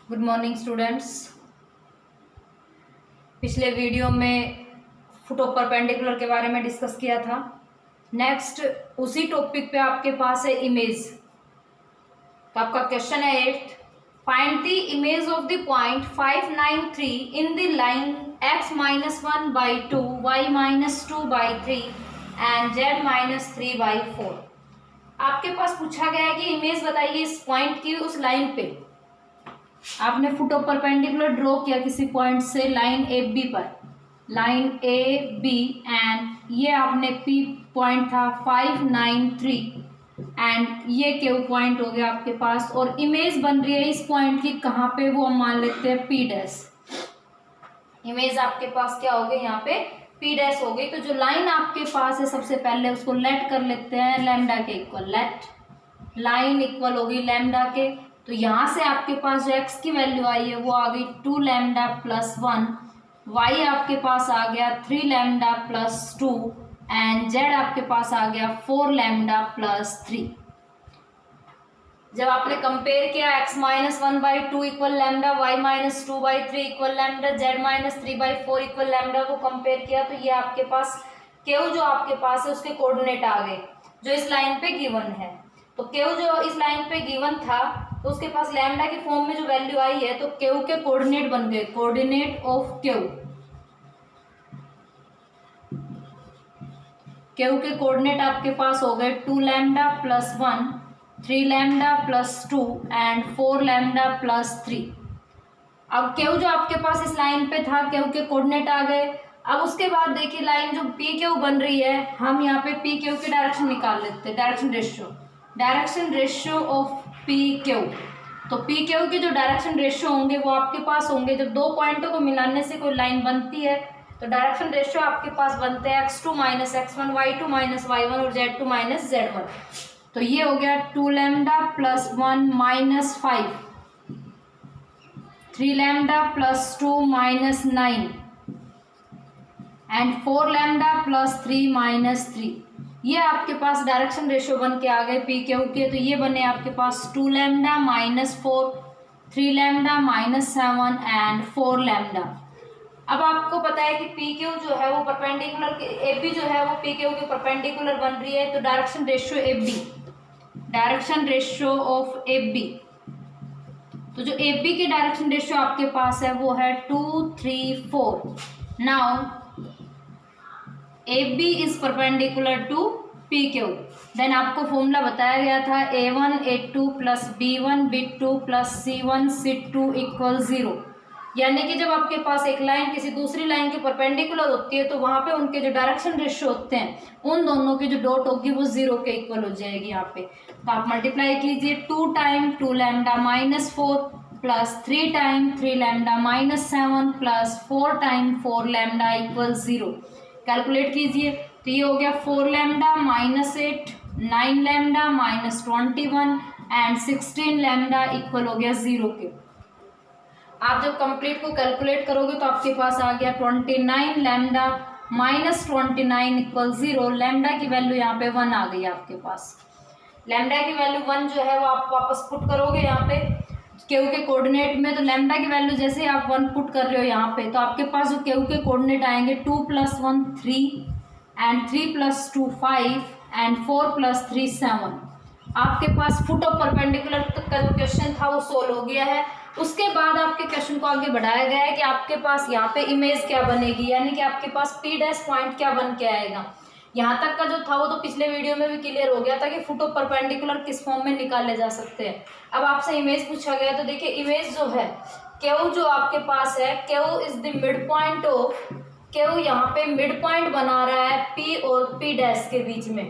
Good morning students. पिछले video में foot of perpendicular के बारे में डिस्कस किया था। नेक्स्ट उसी टॉपिक पे आपके पास है इमेज। तो आपका क्वेश्चन है 8th, find the image of the point 593 in the line x-1/2 y-2/3 and z-3/4। आपके पास पूछा गया है कि इमेज बताइए इस पॉइंट की उस लाइन पे। आपने फुट ऑफ परपेंडिकुलर ड्रॉ किया किसी पॉइंट से लाइन ए बी पर, लाइन ए बी, एंड ये आपने पी पॉइंट था 593 एंड ये क्यू पॉइंट हो गया आपके पास, और इमेज बन रही है इस पॉइंट की कहाँ पे, वो हम मान लेते हैं पी डैश। इमेज आपके पास क्या हो गई यहाँ पे, पी डैश हो गई। तो जो लाइन आपके पास है सबसे पहले उसको लेट कर लेते हैं लैम्डा के इक्वल। लेट लाइन इक्वल हो गई लैम्डा के। तो यहाँ से आपके पास जो x की वैल्यू आई है वो आ गई 2 लैम्डा प्लस 1, y आपके पास आ गया 3 लैम्डा प्लस 2 एंड z आपके पास आ गया 4 लैम्डा प्लस 3। जब आपने कंपेयर किया x-1/2 equal lambda, y-2/3 equal lambda, z-3/4 equal lambda, वो कंपेयर किया तो ये आपके पास क्यू जो आपके पास है उसके कोऑर्डिनेट आ गए जो इस लाइन पे गिवन है। तो क्यू जो इस लाइन पे गिवन था तो उसके पास लैम्डा के फॉर्म में जो वैल्यू आई है तो क्यू के कोऑर्डिनेट बन गए, कोऑर्डिनेट ऑफ क्यू। क्यू के कोऑर्डिनेट आपके पास हो गए 2 lambda plus 1, 3 lambda plus 2 and 4 lambda plus 3। अब क्यू जो आपके पास इस लाइन पे था क्यू के कोऑर्डिनेट आ गए। अब उसके बाद देखिए लाइन जो पी क्यू बन रही है, हम यहाँ पे पी क्यू की डायरेक्शन निकाल लेते हैं, direction ratio of P Q. तो पी क्यू की जो डायरेक्शन रेशियो होंगे वो आपके पास होंगे, जब दो पॉइंटों को मिलाने से कोई लाइन बनती है तो डायरेक्शन रेशियो आपके पास बनते हैं x2 minus x1, y2 minus y1 और z2 माइनस z1। तो ये हो गया 2 lambda plus 1 minus 5, 3 lambda plus 2 minus 9 and 4 lambda plus 3 minus 3। ये आपके पास डायरेक्शन रेशियो बन के आ गए पी क्यू के। तो ये बने आपके पास 2 lambda minus 4, 3 lambda minus 7 and 4 lambda. अब आपको पता है कि पी क्यू जो है वो परपेंडिकुलर, ए बी जो है वो पी क्यू के परपेंडिकुलर बन रही है। तो direction ratio A B, direction ratio of A B, तो जो ए बी की डायरेक्शन रेशियो आपके पास है वो है 2, 3, 4। Now AB is perpendicular to PQ। Then आपको फॉर्मूला बताया गया था A1 A2 plus B1 B2 plus C1 C2 equal 0। यानी कि जब आपके पास एक लाइन किसी दूसरी लाइन के परपेंडिकुलर होती है तो वहाँ पे उनके जो डायरेक्शन रेशियो होते हैं उन दोनों की जो डॉट होगी वो 0 के इक्वल हो जाएगी यहाँ पे। तो आप मल्टीप्लाई कीजिए 2 time 2 lambda minus 4 plus 3 time 3 lambda minus 7 plus 4 time 4 lambda equal 0। Calculate कीजिए तो ये हो गया 4 lambda minus 8, 9 lambda minus 21 and 16 lambda equal हो गया 0 के। आप जब कंप्लीट को कैलकुलेट करोगे तो आपके पास आ गया 29 लैम्डा माइनस 29 इक्वल 0। लैम्डा की वैल्यू यहाँ पे 1 आ गई आपके पास। लैम्डा की वैल्यू 1 जो है वो आप वापस पुट करोगे यहाँ पे क्यू के कोऑर्डिनेट में। तो लैम्डा की वैल्यू जैसे आप 1 पुट कर रहे हो यहाँ पे तो आपके पास जो क्यू के कोऑर्डिनेट आएंगे 2 + 1 3 एंड 3 + 2 5 एंड 4 + 3 7। आपके पास फुट ऑफ परपेंडिकुलर तक का जो क्वेश्चन था वो सोल्व हो गया है। उसके बाद आपके क्वेश्चन को आगे बढ़ाया गया है कि आपके पास यहाँ पे इमेज क्या बनेगी, यानी कि आपके पास पी डैश पॉइंट क्या बन के आएगा। यहाँ तक का जो था वो तो पिछले वीडियो में भी क्लियर हो गया था कि फुट ऑफ परपेंडिकुलर किस फॉर्म में निकाले जा सकते हैं। अब आपसे इमेज पूछा गया तो देखिए इमेज जो है क्यू जो आपके पास है, Q is the mid point of, Q यहाँ पे मिड पॉइंट बना रहा है पी और पी डैश के बीच में।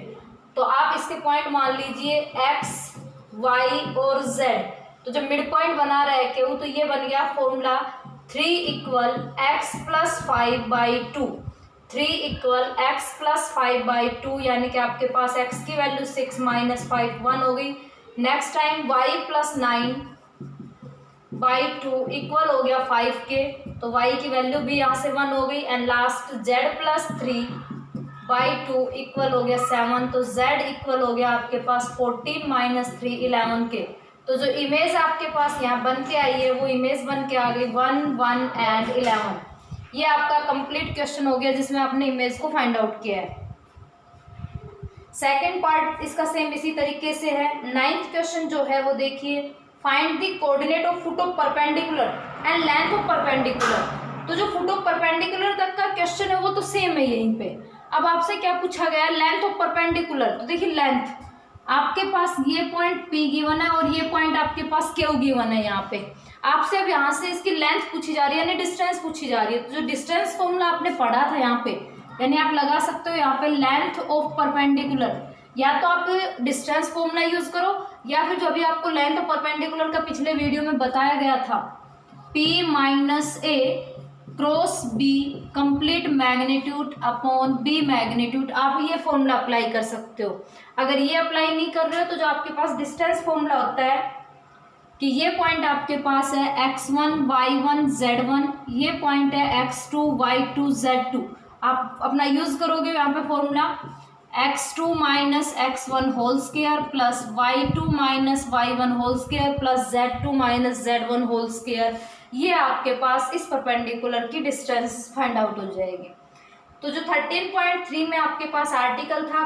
तो आप इसके पॉइंट मान लीजिए एक्स, वाई और जेड। तो जब मिड पॉइंट बना रहा है क्यू तो ये बन गया formula 3 equal x + 5/2, 3 equal x + 5/2, यानी कि आपके पास x की वैल्यू 6 माइनस 5 1 हो गई। नेक्स्ट टाइम y + 9/2 इक्वल हो गया 5 के, तो y की वैल्यू भी यहाँ से 1 हो गई। एंड लास्ट z + 3/2 इक्वल हो गया 7, तो z इक्वल हो गया आपके पास 14 - 3 11 के। तो जो इमेज आपके पास यहाँ बन के आई है वो इमेज बन के आ गई 1, 1 एंड 11। ये आपका कंप्लीट क्वेश्चन हो गया जिसमें आपने इमेज को फाइंड आउट किया है। सेकेंड पार्ट इसका सेम इसी तरीके से है। 9th क्वेश्चन जो है वो देखिए, find the coordinate of foot of perpendicular and length of perpendicular. तो जो फुट ऑफ परपेंडिकुलर तक का क्वेश्चन है वो तो सेम है यहीं पे। अब आपसे क्या पूछा गया है, लेंथ ऑफ परपेंडिकुलर। तो देखिए लेंथ आपके पास ये पॉइंट P गिवन है और ये पॉइंट आपके पास Q गिवन है। यहाँ पे आपसे अब यहाँ से इसकी लेंथ पूछी जा रही है यानी डिस्टेंस पूछी जा रही है। तो जो डिस्टेंस फॉर्मूला आपने पढ़ा था यहाँ पे, यानी आप लगा सकते हो यहाँ पे लेंथ ऑफ परपेंडिकुलर, या तो आप डिस्टेंस फॉर्मूला यूज करो या फिर जो भी आपको लेंथ ऑफ परपेंडिकुलर का पिछले वीडियो में बताया गया था, P minus A cross B complete magnitude upon B magnitude, आप ये फॉर्मूला अप्लाई कर सकते हो। अगर ये अप्लाई नहीं कर रहे हो तो जो आपके पास डिस्टेंस फॉर्मूला होता है कि ये पॉइंट आपके पास है x1 y1 z1, ये पॉइंट है x2 y2 z2, आप अपना यूज करोगे यहाँ पे formula x2 minus x1 whole square plus y2 minus y1 whole square plus z2 minus z1 whole square. ये आपके पास इस परपेंडिकुलर की डिस्टेंस फाइंड आउट हो जाएगी। तो जो 13.3 में आपके पास आर्टिकल था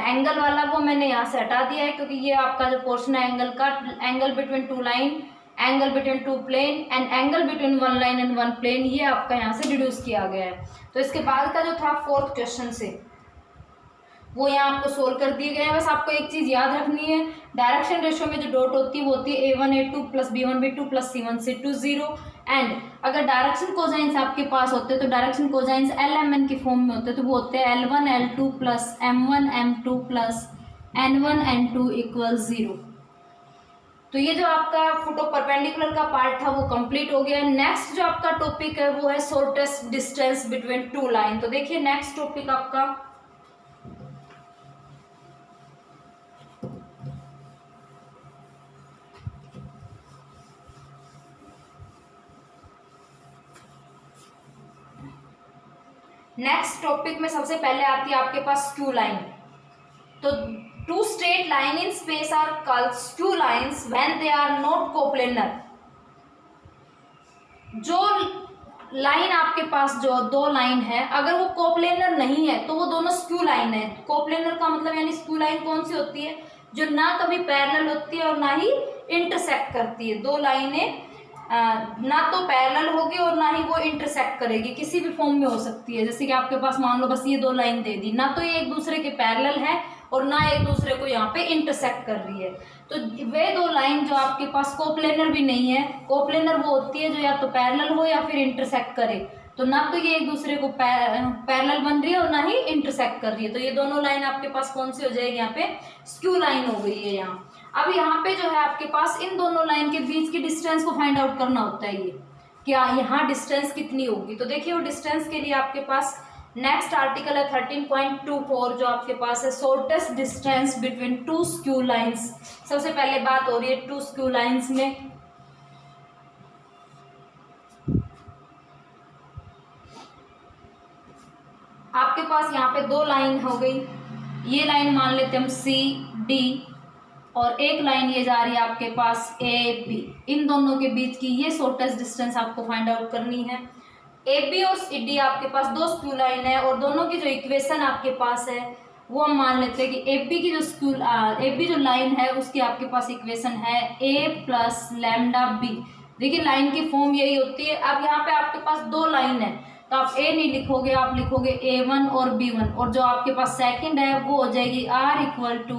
एंगल वाला, वो मैंने यहाँ से हटा दिया है क्योंकि ये आपका जो पोर्शन है एंगल का, angle between two line, angle between two plane and angle between one line and one plane, ये आपका यहाँ से डिड्यूस किया गया है। तो इसके बाद का जो था 4th क्वेश्चन से वो यहाँ आपको सोल्व कर दिए गए हैं। बस आपको एक चीज़ याद रखनी है, डायरेक्शन रेशियो में जो डॉट होती है वो होती है A1 A2 plus B1 B2 plus C1 C2 0। And अगर डायरेक्शन कोजाइंस आपके पास होते हैं तो डायरेक्शन कोजाइंस LMN की फॉर्म में होते हैं, तो वो होते हैं L1 L2 plus M1 M2 plus N1 N2 equal 0। तो ये जो आपका फुट ऑफ परपेंडिकुलर का पार्ट था वो कंप्लीट हो गया। नेक्स्ट जो आपका टॉपिक है वो है shortest distance between two line. तो देखिए नेक्स्ट टॉपिक आपका नेक्स्ट टॉपिक में सबसे पहले आती है आपके पास स्क्यू लाइन। तो two straight line in space are called skew lines when they are not coplanar. जो लाइन आपके पास जो दो लाइन है अगर वो कोप्लेनर नहीं है तो वो दोनों स्क्यू लाइन है। कोप्लेनर का मतलब यानी स्क्यू लाइन कौन सी होती है, जो ना कभी पैरेलल होती है और ना ही इंटरसेक्ट करती है। दो लाइनें ना तो पैरेलल होगी और ना ही वो इंटरसेक्ट करेगी, किसी भी फॉर्म में हो सकती है। जैसे कि आपके पास मान लो बस ये दो लाइन दे दी, ना तो ये एक दूसरे के पैरेलल है और ना एक दूसरे को यहाँ पे इंटरसेक्ट कर रही है। तो वे दो लाइन जो आपके पास कोप्लेनर भी नहीं है, कोप्लेनर वो होती है जो या तो पैरेलल हो या फिर इंटरसेक्ट करे। तो ना तो ये एक दूसरे को पैरेलल बन रही है और ना ही इंटरसेक्ट कर रही है। तो ये दोनों लाइन आपके पास कौन सी हो जाएगी, यहाँ पे स्क्यू लाइन हो गई है यहाँ। अब यहाँ पे जो है आपके पास इन दोनों लाइन के बीच की डिस्टेंस को फाइंड आउट करना होता है, ये क्या यहाँ डिस्टेंस कितनी होगी। तो देखिए वो डिस्टेंस के लिए आपके पास नेक्स्ट आर्टिकल है 13.24 जो आपके पास है shortest distance between to skew lines. सबसे पहले बात हो रही है टू स्क्यू लाइंस में। आपके पास यहाँ पे दो लाइन हो गई, ये लाइन मान लेते हम सी डी और एक लाइन ये जा रही है आपके पास ए बी। इन दोनों के बीच की ये शॉर्टेस्ट डिस्टेंस आपको फाइंड आउट करनी है। ए बी और सी डी आपके पास दो स्क्यू लाइन है और दोनों की जो इक्वेशन आपके पास है वो हम मान लेते हैं कि ए बी की जो ए बी जो लाइन है उसकी आपके पास इक्वेशन है ए प्लस लैम्डा बी। देखिए लाइन की फॉर्म यही होती है। अब यहाँ पे आपके पास दो लाइन है तो आप ए नहीं लिखोगे, आप लिखोगे A1 और B1 और जो आपके पास सेकंड है वो हो जाएगी R equal to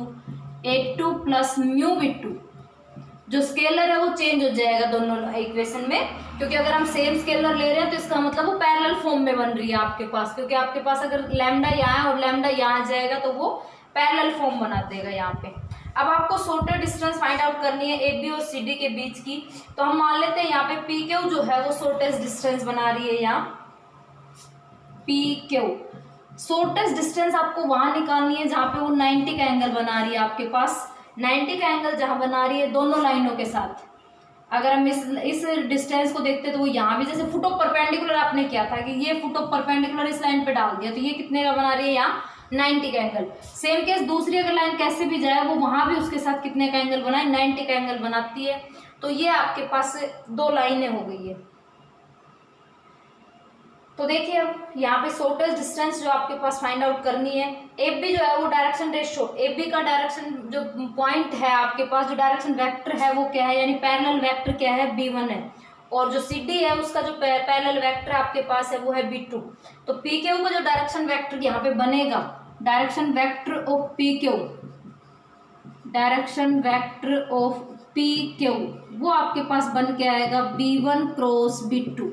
A2 plus mu V2। जो स्केलर है वो चेंज हो जाएगा दोनों इक्वेशन में, क्योंकि अगर हम सेम स्केलर ले रहे हैं तो इसका मतलब वो पैरेलल फॉर्म में बन रही है आपके पास, क्योंकि आपके पास अगर लैम्डा यहाँ है और लैम्डा यहाँ जाएगा तो वो पैरेलल फॉर्म बना देगा यहाँ पे। अब आपको शॉर्टर डिस्टेंस फाइंड आउट करनी है AB और CD के बीच की। तो हम मान लेते हैं यहाँ पे PQ जो है वो शॉर्टेस्ट डिस्टेंस बना रही है यहाँ PQ। शॉर्टेस्ट डिस्टेंस आपको वहां निकालनी है जहाँ पे वो 90 का एंगल बना रही है आपके पास। 90 का एंगल जहाँ बना रही है दोनों लाइनों के साथ। अगर हम इस डिस्टेंस को देखते तो वो यहाँ भी जैसे फुट ऑफ परपेंडिकुलर आपने किया था कि ये फुट ऑफ परपेंडिकुलर इस लाइन पे डाल दिया तो ये कितने का बना रही है यहाँ 90 का एंगल। सेम केस दूसरी अगर लाइन कैसे भी जाए वो वहां भी उसके साथ कितने का एंगल बनाए, 90 का एंगल बनाती है। तो ये आपके पास 2 लाइनें हो गई है। तो देखिए अब यहाँ पे शॉर्टेस्ट डिस्टेंस जो आपके पास फाइंड आउट करनी है, एफ बी जो है वो डायरेक्शन रेशियो, एफ बी का डायरेक्शन जो पॉइंट है आपके पास, जो डायरेक्शन वेक्टर है वो क्या है, यानी पैरेलल वेक्टर क्या है, B1 है। और जो सी डी है उसका जो पैरेलल वेक्टर आपके पास है वो है B2। तो पी क्यू का जो डायरेक्शन वेक्टर यहाँ पे बनेगा, direction vector of P Q, direction vector of P Q, वो आपके पास बन के आएगा B1 क्रॉस B2।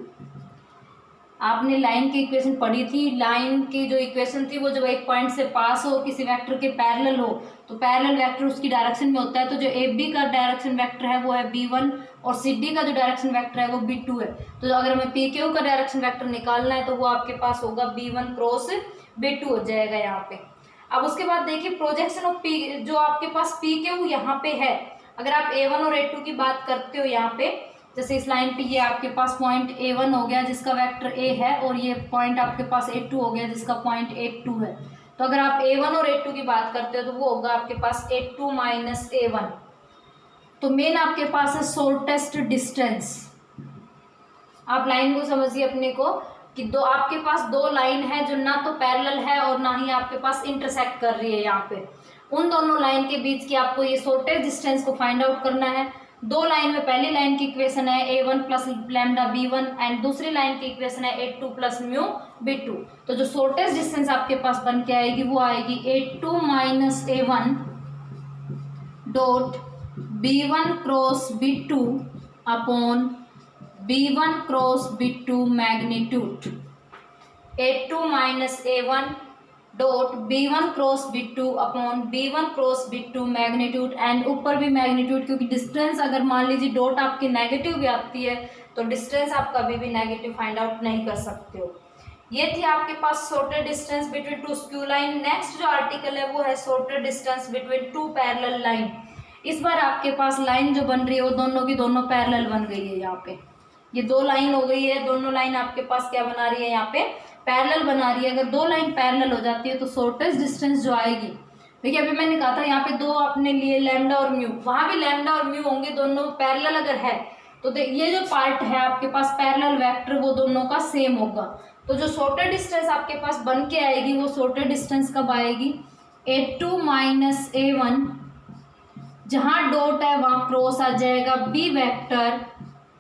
आपने लाइन की इक्वेशन पढ़ी थी, लाइन की जो इक्वेशन थी वो जब एक पॉइंट से पास हो, किसी वेक्टर के पैरेलल हो, तो पैरेलल वेक्टर उसकी डायरेक्शन में होता है। तो जो एफ बी का डायरेक्शन वेक्टर है वो है B1 और सी डी का जो डायरेक्शन वेक्टर है वो B2 है। तो अगर हमें पी क्यू का डायरेक्शन वेक्टर निकालना है तो वो आपके पास होगा B1 क्रॉस B2 हो जाएगा यहाँ पे। अब उसके बाद देखिए प्रोजेक्शन ऑफ पी, जो आपके पास पी क्यू यहाँ पे है, अगर आप A1 और A2 की बात करते हो यहाँ पे, जैसे इस लाइन पे ये आपके पास पॉइंट A1 हो गया जिसका वेक्टर A है, और ये पॉइंट आपके पास A2 हो गया जिसका पॉइंट A2 है। तो अगर आप A1 और A2 की बात करते हो तो वो होगा आपके पास A2 माइनस A1। तो मेन आपके पास है शॉर्टेस्ट डिस्टेंस। आप लाइन को समझिए अपने को कि दो आपके पास 2 लाइन है जो ना तो पैरेलल है और ना ही आपके पास इंटरसेक्ट कर रही है। यहाँ पे उन दोनों लाइन के बीच की आपको ये शॉर्टेस्ट डिस्टेंस को फाइंड आउट करना है। 2 लाइन में पहली लाइन की इक्वेशन है A1 plus lambda B1 and दूसरी लाइन की इक्वेशन है A2 प्लस म्यू B2। तो जो शॉर्टेस्ट डिस्टेंस आपके पास बन के आएगी वो आएगी A2 minus A1 dot B1 cross B2 upon B1 cross B2 magnitude. A2 minus A1 dot B1 cross B2 upon B1 cross B2 magnitude, and ऊपर भी मैग्नीट्यूड, क्योंकि डिस्टेंस अगर मान लीजिए डॉट आपकी नेगेटिव भी आती है तो डिस्टेंस आप कभी भी नेगेटिव फाइंड आउट नहीं कर सकते हो। ये थी आपके पास shortest distance between 2 skew line. Next जो आर्टिकल है वो है shortest distance between 2 parallel line. इस बार आपके पास लाइन जो बन रही है वो दोनों की दोनों पैरेलल बन गई है। यहाँ पे ये 2 लाइन हो गई है, दोनों लाइन आपके पास क्या बना रही है, यहाँ पे पैरेलल बना रही है। अगर 2 लाइन पैरेलल हो जाती है तो शॉर्टेस्ट डिस्टेंस जो आएगी, देखिए अभी मैंने कहा था यहाँ पे 2 आपने लिए लैम्डा और म्यू, वहां भी लैम्डा और म्यू होंगे, दोनों पैरेलल अगर है तो ये जो पार्ट है आपके पास पैरेलल वेक्टर वो दोनों का सेम होगा। तो जो शॉर्टेस्ट डिस्टेंस आपके पास बन के आएगी वो शॉर्टेस्ट डिस्टेंस कब आएगी, A2 माइनस A1, जहां डॉट है वहां क्रॉस आ जाएगा B vector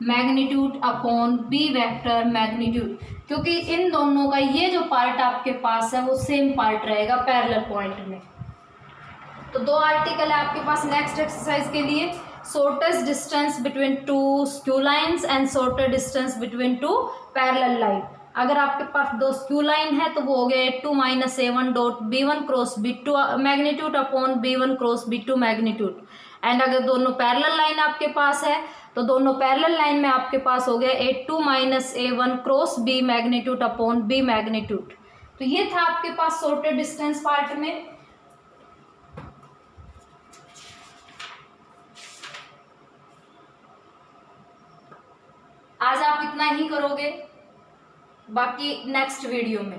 magnitude upon B vector magnitude, क्योंकि इन दोनों का ये जो पार्ट आपके पास है वो सेम पार्ट रहेगा पैरेलल पॉइंट में। तो 2 आर्टिकल है आपके पास नेक्स्ट एक्सरसाइज के लिए, shortest distance between 2 skew lines and shortest distance between 2 parallel line. अगर आपके पास 2 स्क्यू लाइन है तो वो हो गया A2 minus A1 dot B1 cross B2 magnitude upon B1 cross B2 magnitude, and अगर दोनों पैरेलल लाइन आपके पास है तो दोनों पैरेलल लाइन में आपके पास हो गया A2 minus A1 cross B magnitude upon B magnitude. तो ये था आपके पास शॉर्टेस्ट डिस्टेंस पार्ट में। आज आप इतना ही करोगे, बाकी नेक्स्ट वीडियो में।